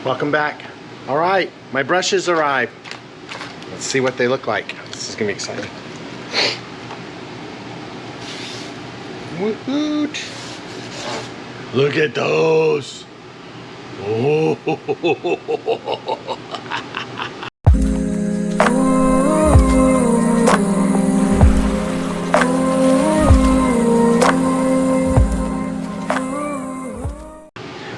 Welcome back. All right, my brushes arrived. Let's see what they look like. This is gonna be exciting. Woot! Look at those. Oh.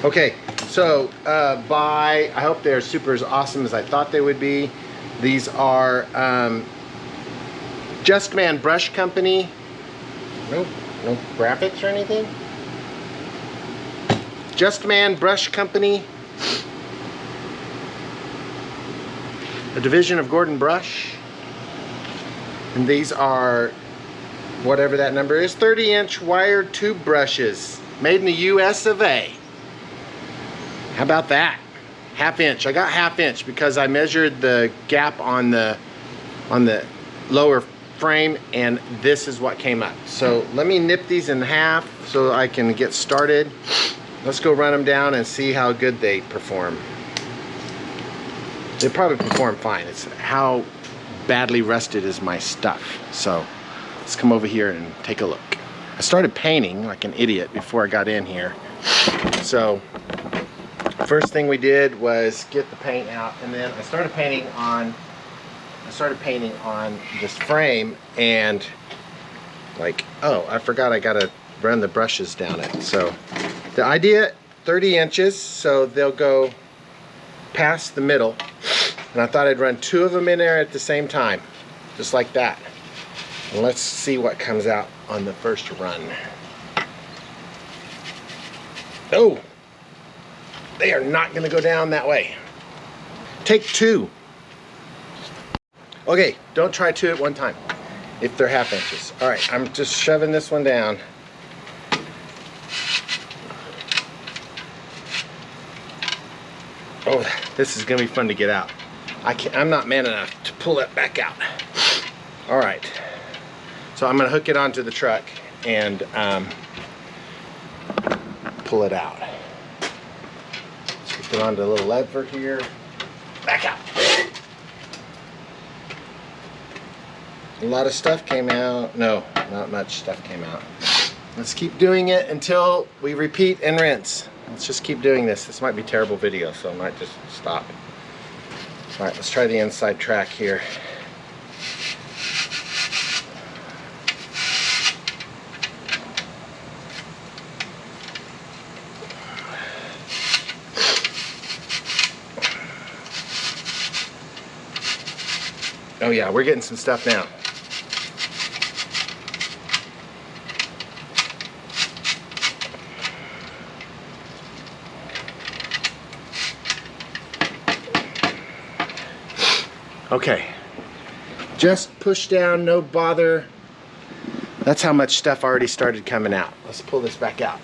Okay, so I hope they're super as awesome as I thought they would be. These are Justman Brush Company. No graphics or anything. Justman Brush Company, a division of Gordon Brush, and these are whatever that number is, 30-inch wired tube brushes, made in the US of A. How about that? Half inch. I got half inch because I measured the gap on the lower frame, and this is what came up. So let me nip these in half so I can get started. Let's go run them down and see how good they perform. They probably perform fine. It's how badly rusted is my stuff. So let's come over here and take a look. I started painting like an idiot before I got in here. So first thing we did was get the paint out, and then I started painting on this frame, and like, oh, I forgot I gotta run the brushes down it. So the idea, 30 inches, so they'll go past the middle, and I thought I'd run 2 of them in there at the same time, just like that. And let's see what comes out on the first run. Oh, they are not going to go down that way. Take 2. Okay, don't try 2 at one time if they're half inches. All right, I'm just shoving this one down. Oh, this is going to be fun to get out. I'm not man enough to pull it back out. All right, so I'm going to hook it onto the truck and pull it out. Put onto a little lever here. Back out. A lot of stuff came out. No, not much stuff came out. Let's keep doing it until we repeat and rinse. Let's just keep doing this. This might be a terrible video, so I might just stop. All right, let's try the inside track here. Oh yeah, we're getting some stuff now. Okay, just push down, no bother. That's how much stuff already started coming out. Let's pull this back out.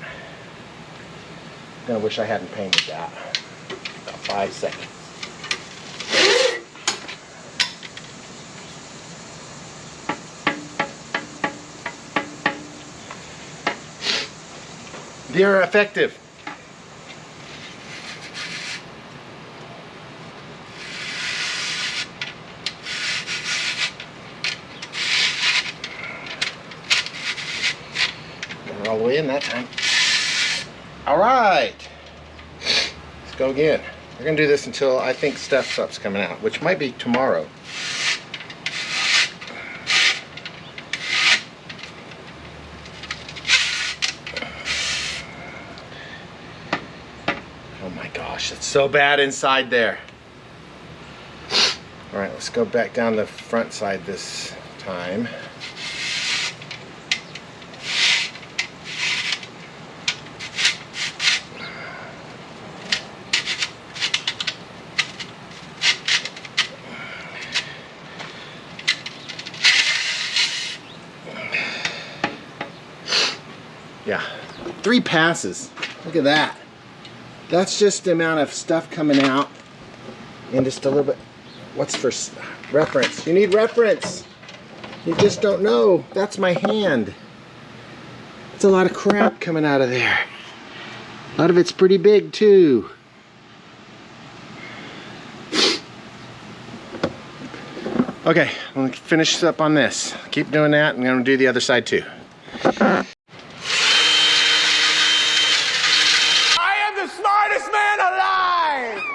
I wish I hadn't painted that. About 5 seconds. They're effective. Got it all the way in that time. All right. Let's go again. We're gonna do this until I think stuff stops coming out, which might be tomorrow. It's so bad inside there. All right, let's go back down the front side this time. Yeah, 3 passes. Look at that. That's just the amount of stuff coming out, and just a little bit. What's for reference? You need reference. You just don't know. That's my hand. It's a lot of crap coming out of there. A lot of it's pretty big too. Okay, I'm gonna finish up on this. Keep doing that, and I'm gonna do the other side too. I am the smartest man alive!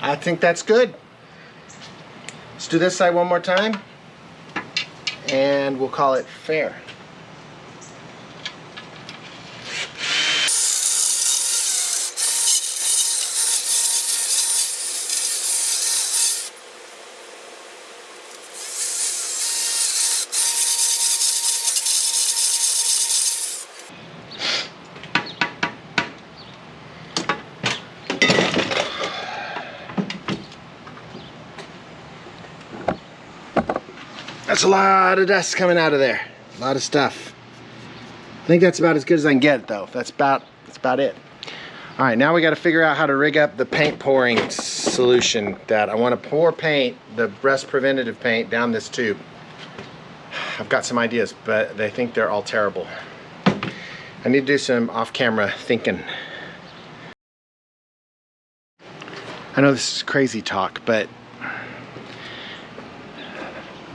I think that's good. Let's do this side one more time, and we'll call it fair. That's a lot of dust coming out of there. A lot of stuff. I think that's about as good as I can get, though. That's about it. All right, now we got to figure out how to rig up the paint pouring solution. That I want to pour paint, the rust preventative paint, down this tube. I've got some ideas, but they think they're all terrible. I need to do some off-camera thinking. I know this is crazy talk, but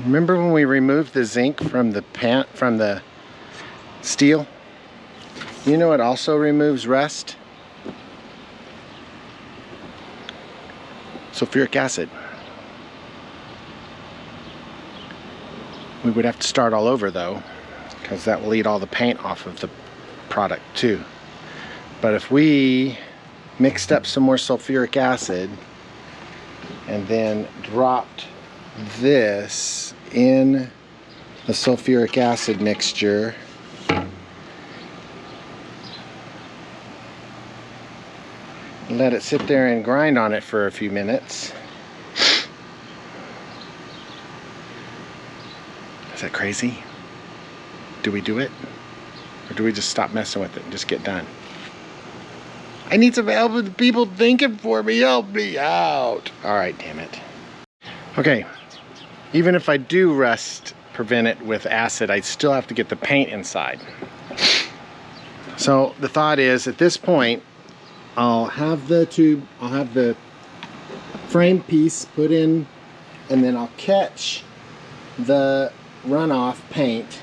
remember when we removed the zinc from the steel? You know it also removes rust? Sulfuric acid. We would have to start all over though, because that will eat all the paint off of the product too. But if we mixed up some more sulfuric acid and then dropped this in the sulfuric acid mixture, let it sit there and grind on it for a few minutes. Is that crazy? Do we do it? Or do we just stop messing with it and just get done? I need some help with people thinking for me. Help me out. All right, damn it. Okay, even if I do rust prevent it with acid, I still have to get the paint inside. So the thought is, at this point, I'll have the frame piece put in, and then I'll catch the runoff paint,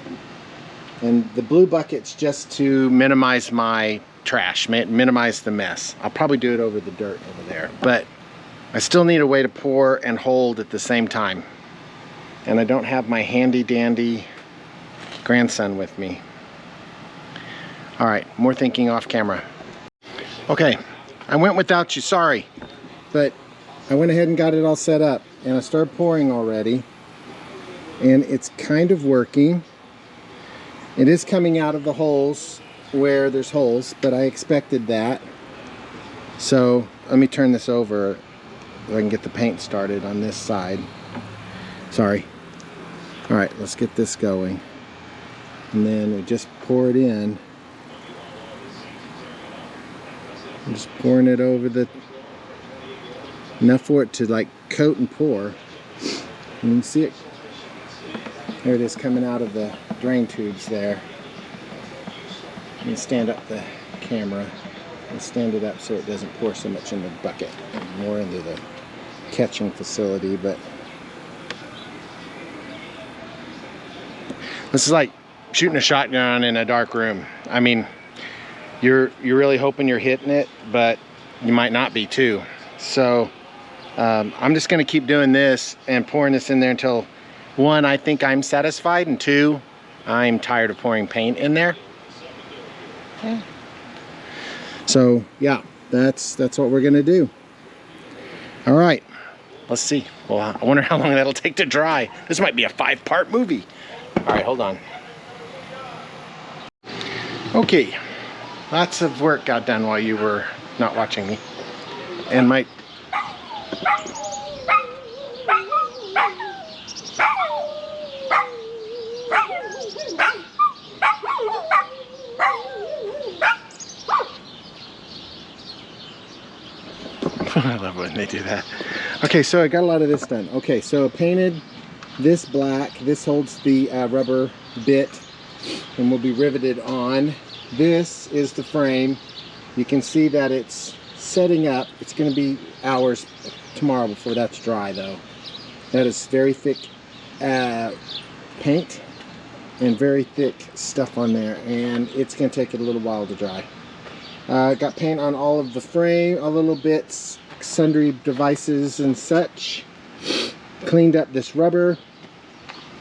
and the blue bucket's just to minimize my trash, minimize the mess. I'll probably do it over the dirt over there, but I still need a way to pour and hold at the same time, and I don't have my handy dandy grandson with me. All right, more thinking off camera. Okay, I went without you, sorry, but I went ahead and got it all set up, and I started pouring already, and it's kind of working. It is coming out of the holes where there's holes, but I expected that. So let me turn this over so I can get the paint started on this side. Sorry. All right, let's get this going. And then we just pour it in. I'm just pouring it over enough for it to like coat and pour. And you can see it. There it is coming out of the drain tubes there. Let me stand up the camera and stand it up so it doesn't pour so much in the bucket, more into the catching facility. But This is like shooting a shotgun in a dark room. I mean, you're really hoping you're hitting it, but you might not be too. So I'm just gonna keep doing this and pouring this in there until, one, I think I'm satisfied, and two, I'm tired of pouring paint in there. Yeah. So yeah, that's what we're gonna do. All right, let's see. Well, I wonder how long that'll take to dry. This might be a 5-part movie. All right, hold on. Okay, lots of work got done while you were not watching me. And my I love when they do that. Okay, so I got a lot of this done. Okay, so I painted this black. This holds the rubber bit and will be riveted on. This is the frame. You can see that it's setting up. It's going to be hours tomorrow before that's dry, though. That is very thick paint and very thick stuff on there, and it's going to take it a little while to dry. Got paint on all of the frame, all the little bits, sundry devices and such. Cleaned up this rubber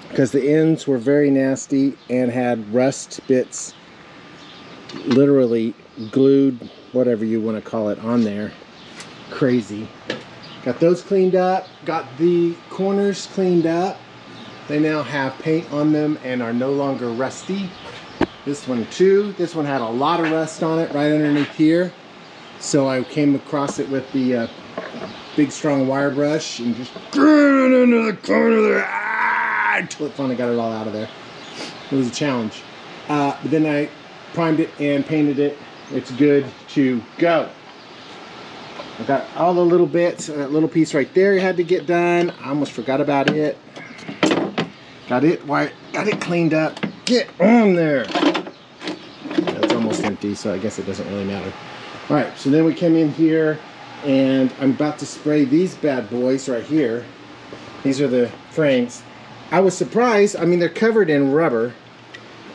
because the ends were very nasty and had rust bits literally glued, whatever you want to call it, on there. Crazy. Got those cleaned up, got the corners cleaned up. They now have paint on them and are no longer rusty. This one too. This one had a lot of rust on it right underneath here. So I came across it with the big strong wire brush and just threw it into the corner there until it finally got it all out of there. It was a challenge. But then I primed it and painted it. It's good to go. I got all the little bits. That little piece right there had to get done. I almost forgot about it. Got it cleaned up. Get on there. That's almost empty, so I guess it doesn't really matter. All right, so then we came in here and I'm about to spray these bad boys right here. These are the frames. I was surprised. I mean, they're covered in rubber,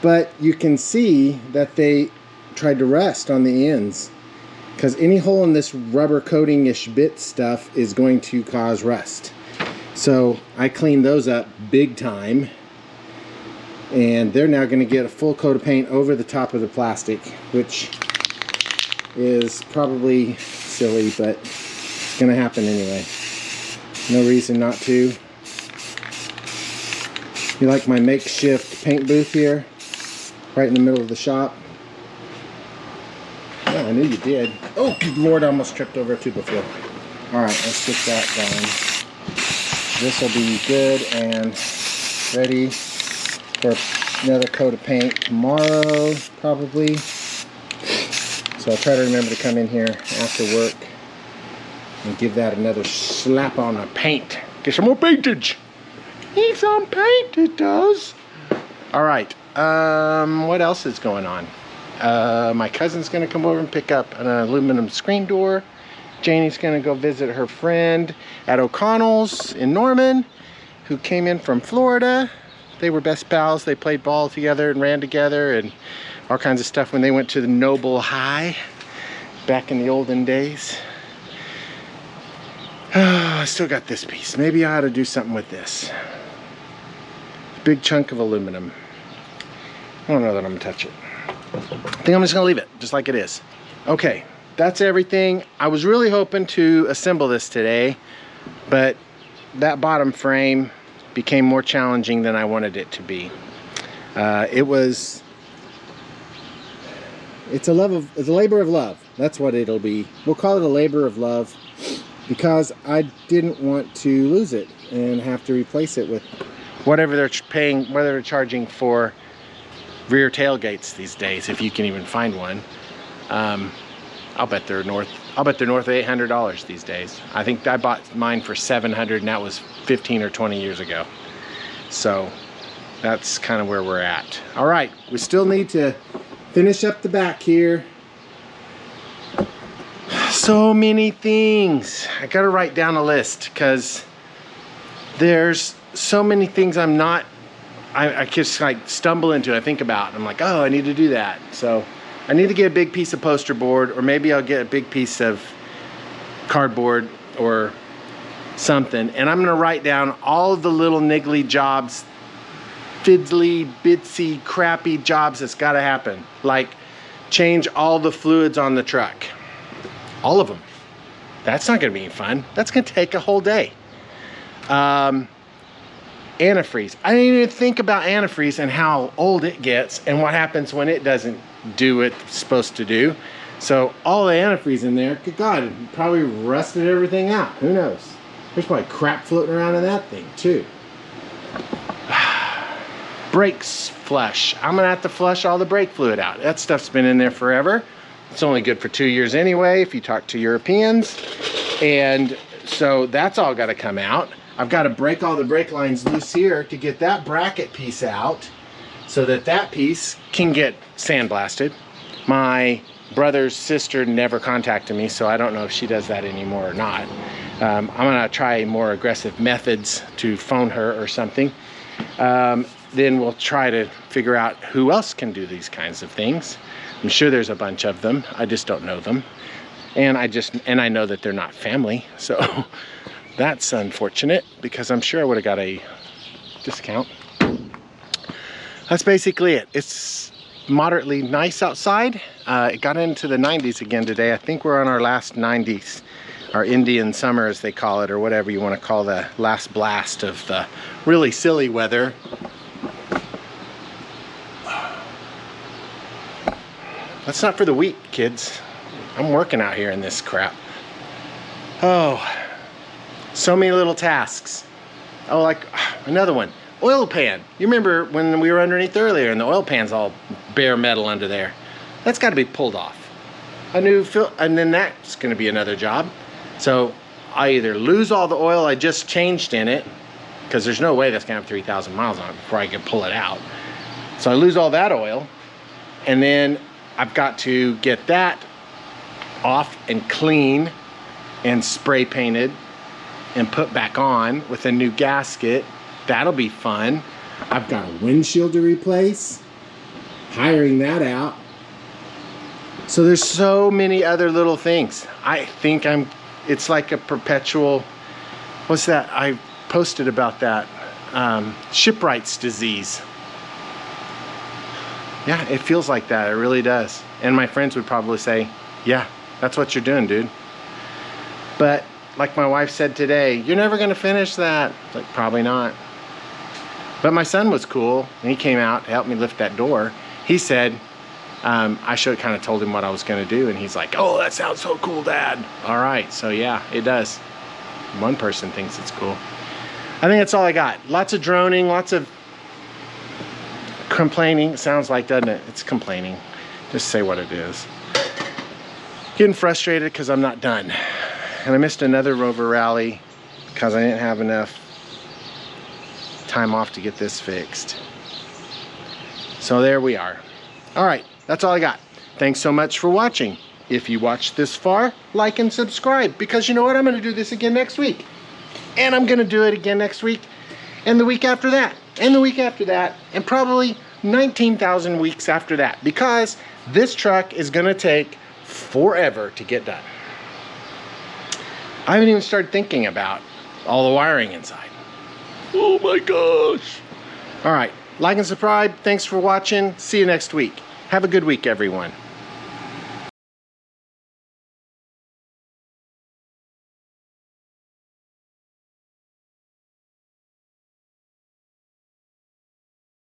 but you can see that they tried to rust on the ends, because any hole in this rubber coating-ish bit stuff is going to cause rust. So I cleaned those up big time, and they're now going to get a full coat of paint over the top of the plastic, which is probably silly, but it's going to happen anyway. No reason not to. You like my makeshift paint booth here, right in the middle of the shop? Yeah, I knew you did. Oh, good Lord, I almost tripped over a tuba floor. All right, let's get that done. This will be good and ready for another coat of paint tomorrow, probably. So I'll try to remember to come in here after work and give that another slap on the paint. Get some more paintage. Need some paint, it does. All right, what else is going on? My cousin's gonna come over and pick up an aluminum screen door. Janie's gonna go visit her friend at O'Connell's in Norman, who came in from Florida. They were best pals. They played ball together and ran together and all kinds of stuff when they went to the Noble High back in the olden days. I still got this piece. Maybe I ought to do something with this. Big chunk of aluminum. I don't know that I'm gonna touch it. I think I'm just gonna leave it just like it is. Okay, that's everything. I was really hoping to assemble this today, but that bottom frame became more challenging than I wanted it to be. It's a labor of love. That's what it'll be. We'll call it a labor of love because I didn't want to lose it and have to replace it with whatever they're paying, whether they're charging for rear tailgates these days, if you can even find one. I'll bet they're north of $800 these days. I think I bought mine for $700 and that was 15 or 20 years ago. So that's kind of where we're at. All right, we still need to finish up the back here. So many things. I gotta write down a list because there's so many things I'm not I just like stumble into it. I think about it. I'm like, oh, I need to do that. So I need to get a big piece of poster board, or maybe I'll get a big piece of cardboard or something, and I'm gonna write down all of the little niggly jobs, fiddly, bitsy, crappy jobs that's gotta happen. Like change all the fluids on the truck. All of them. That's not gonna be fun. That's gonna take a whole day. Antifreeze. I didn't even think about antifreeze and how old it gets and what happens when it doesn't do what it's supposed to do. So all the antifreeze in there, good God, it probably rusted everything out. Who knows? There's probably crap floating around in that thing too. Brakes flush. I'm gonna have to flush all the brake fluid out. That stuff's been in there forever. It's only good for 2 years anyway if you talk to Europeans. And so that's all gotta come out. I've got to break all the brake lines loose here to get that bracket piece out so that that piece can get sandblasted. My brother's sister never contacted me, so I don't know if she does that anymore or not. I'm gonna try more aggressive methods to phone her or something. Then we'll try to figure out who else can do these kinds of things. I'm sure there's a bunch of them. I just don't know them. And I know that they're not family, so that's unfortunate because I'm sure I would have got a discount. That's basically it. It's moderately nice outside. It got into the 90s again today. I think we're on our last 90s, our Indian summer as they call it, or whatever you want to call the last blast of the really silly weather. That's not for the weak, kids. I'm working out here in this crap. Oh, so many little tasks. Oh, like another one, oil pan. You remember when we were underneath earlier and the oil pan's all bare metal under there? That's got to be pulled off. A new fill, and then that's going to be another job. So I either lose all the oil I just changed in it, because there's no way that's going to have 3,000 miles on it before I can pull it out. So I lose all that oil, and then I've got to get that off and clean and spray painted and put back on with a new gasket. That'll be fun. I've got a windshield to replace, hiring that out. So there's so many other little things. I think it's like a perpetual, what's that? I posted about that, Shipwright's disease. Yeah, it feels like that, it really does. And my friends would probably say, yeah, that's what you're doing, dude. But like my wife said today, you're never gonna finish that. Like, probably not. But my son was cool, and he came out to help me lift that door. He said, I should kind of told him what I was gonna do, and he's like, oh, that sounds so cool, Dad. All right, so yeah, it does. One person thinks it's cool. I think that's all I got. Lots of droning, lots of complaining. Sounds like, doesn't it? It's complaining. Just say what it is. Getting frustrated because I'm not done. And I missed another Rover rally because I didn't have enough time off to get this fixed. So there we are. All right, that's all I got. Thanks so much for watching. If you watched this far, like and subscribe, because you know what? I'm gonna do this again next week. And I'm gonna do it again next week, and the week after that, and the week after that, and probably 19,000 weeks after that, because this truck is gonna take forever to get done. I haven't even started thinking about all the wiring inside. Oh my gosh. All right, like and subscribe. Thanks for watching. See you next week. Have a good week, everyone.